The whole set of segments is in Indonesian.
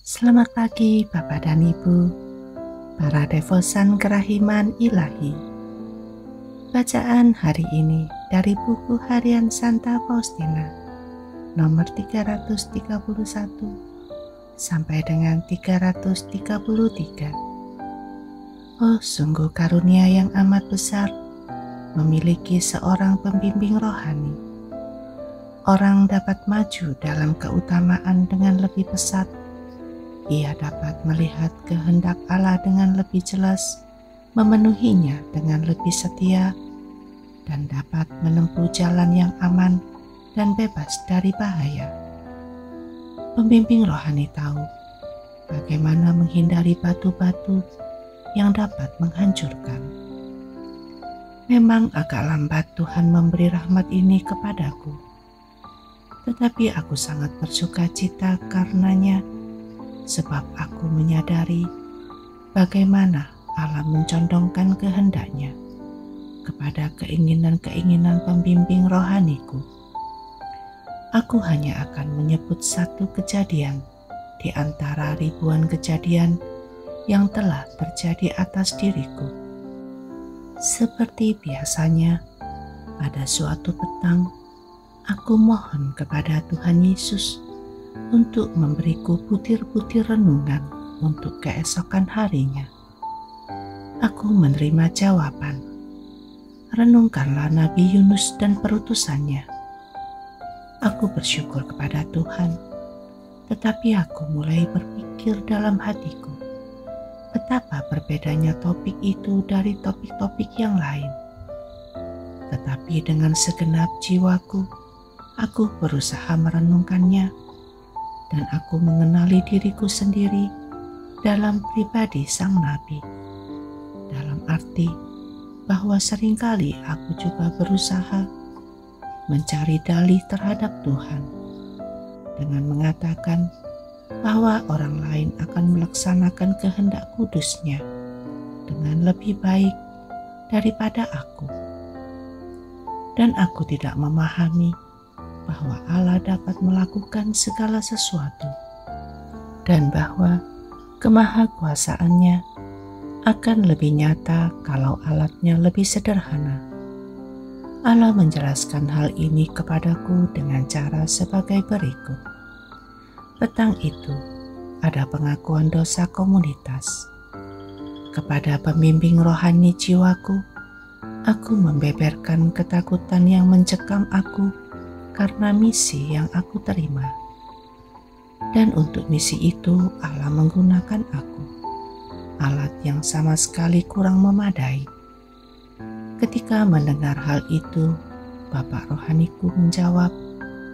Selamat pagi Bapak dan Ibu, para devosan kerahiman ilahi. Bacaan hari ini dari buku harian Santa Faustina, nomor 331 sampai dengan 333. Oh, sungguh karunia yang amat besar memiliki seorang pembimbing rohani. Orang dapat maju dalam keutamaan dengan lebih pesat. Ia dapat melihat kehendak Allah dengan lebih jelas, memenuhinya dengan lebih setia, dan dapat menempuh jalan yang aman dan bebas dari bahaya. Pembimbing rohani tahu bagaimana menghindari batu-batu yang dapat menghancurkan. Memang agak lambat Tuhan memberi rahmat ini kepadaku, tetapi aku sangat bersuka cita karenanya, sebab aku menyadari bagaimana Allah mencondongkan kehendaknya kepada keinginan-keinginan pembimbing rohaniku. Aku hanya akan menyebut satu kejadian di antara ribuan kejadian yang telah terjadi atas diriku. Seperti biasanya, pada suatu petang, aku mohon kepada Tuhan Yesus untuk memberiku butir-butir renungan untuk keesokan harinya. Aku menerima jawaban, renungkanlah Nabi Yunus dan perutusannya. Aku bersyukur kepada Tuhan, tetapi aku mulai berpikir dalam hatiku, betapa berbedanya topik itu dari topik-topik yang lain. Tetapi dengan segenap jiwaku, aku berusaha merenungkannya, dan aku mengenali diriku sendiri dalam pribadi sang nabi. Dalam arti bahwa seringkali aku juga berusaha mencari dalih terhadap Tuhan dengan mengatakan bahwa orang lain akan melaksanakan kehendak kudus-Nya dengan lebih baik daripada aku. Dan aku tidak memahami bahwa Allah dapat melakukan segala sesuatu, dan bahwa kemahakuasaannya akan lebih nyata kalau alatnya lebih sederhana. Allah menjelaskan hal ini kepadaku dengan cara sebagai berikut. Petang itu ada pengakuan dosa komunitas. Kepada pembimbing rohani jiwaku, aku membeberkan ketakutan yang mencekam aku karena misi yang aku terima. Dan untuk misi itu Allah menggunakan aku, alat yang sama sekali kurang memadai. Ketika mendengar hal itu, Bapak rohaniku menjawab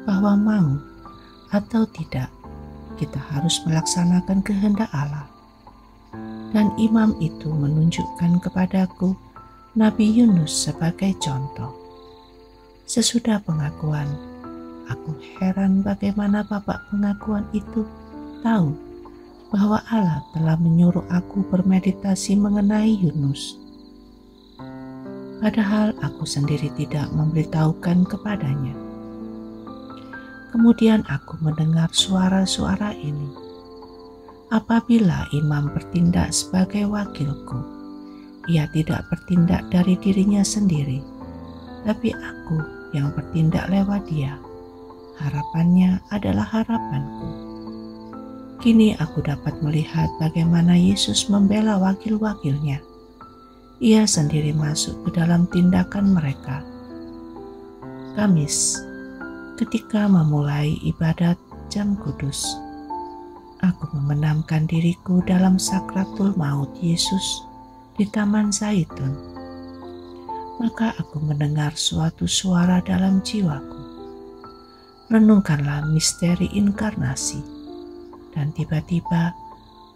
bahwa mau atau tidak, kita harus melaksanakan kehendak Allah. Dan imam itu menunjukkan kepadaku Nabi Yunus sebagai contoh. Sesudah pengakuan, aku heran bagaimana Bapak pengakuan itu tahu bahwa Allah telah menyuruh aku bermeditasi mengenai Yunus. Padahal aku sendiri tidak memberitahukan kepadanya. Kemudian aku mendengar suara-suara ini. Apabila imam bertindak sebagai wakilku, ia tidak bertindak dari dirinya sendiri, tapi aku yang bertindak lewat dia. Harapannya adalah harapanku. Kini aku dapat melihat bagaimana Yesus membela wakil-wakilnya. Ia sendiri masuk ke dalam tindakan mereka. Kamis, ketika memulai ibadat jam kudus, aku memendamkan diriku dalam sakratul maut Yesus di Taman Zaitun. Maka aku mendengar suatu suara dalam jiwaku. Renungkanlah misteri inkarnasi. Dan tiba-tiba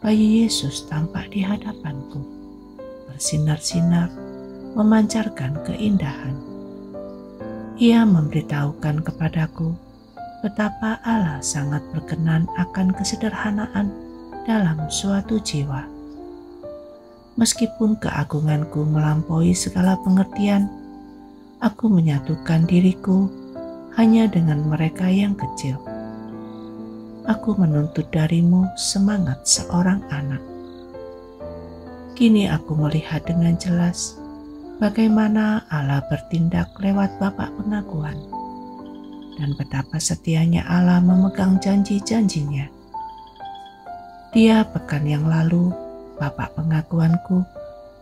bayi Yesus tampak di hadapanku, bersinar-sinar, memancarkan keindahan. Ia memberitahukan kepadaku betapa Allah sangat berkenan akan kesederhanaan dalam suatu jiwa. Meskipun keagunganku melampaui segala pengertian, aku menyatukan diriku hanya dengan mereka yang kecil. aku menuntut darimu semangat seorang anak. Kini aku melihat dengan jelas bagaimana Allah bertindak lewat Bapa pengakuan dan betapa setianya Allah memegang janji-janjinya. Dia pekan yang lalu, Bapa pengakuanku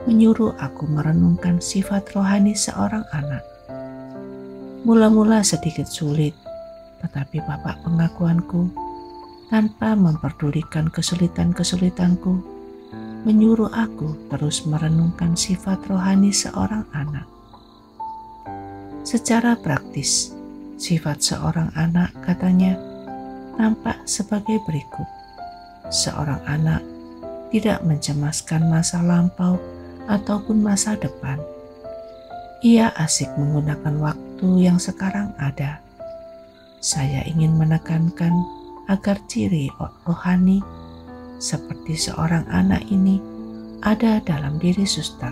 menyuruh aku merenungkan sifat rohani seorang anak. Mula-mula sedikit sulit, tetapi Bapa pengakuanku tanpa memperdulikan kesulitan-kesulitanku menyuruh aku terus merenungkan sifat rohani seorang anak. Secara praktis, sifat seorang anak katanya nampak sebagai berikut. Seorang anak tidak mencemaskan masa lampau ataupun masa depan. Ia asik menggunakan waktu yang sekarang ada. Saya ingin menekankan agar ciri rohani seperti seorang anak ini ada dalam diri suster.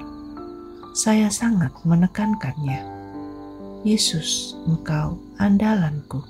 Saya sangat menekankannya. Yesus, Engkau andalanku.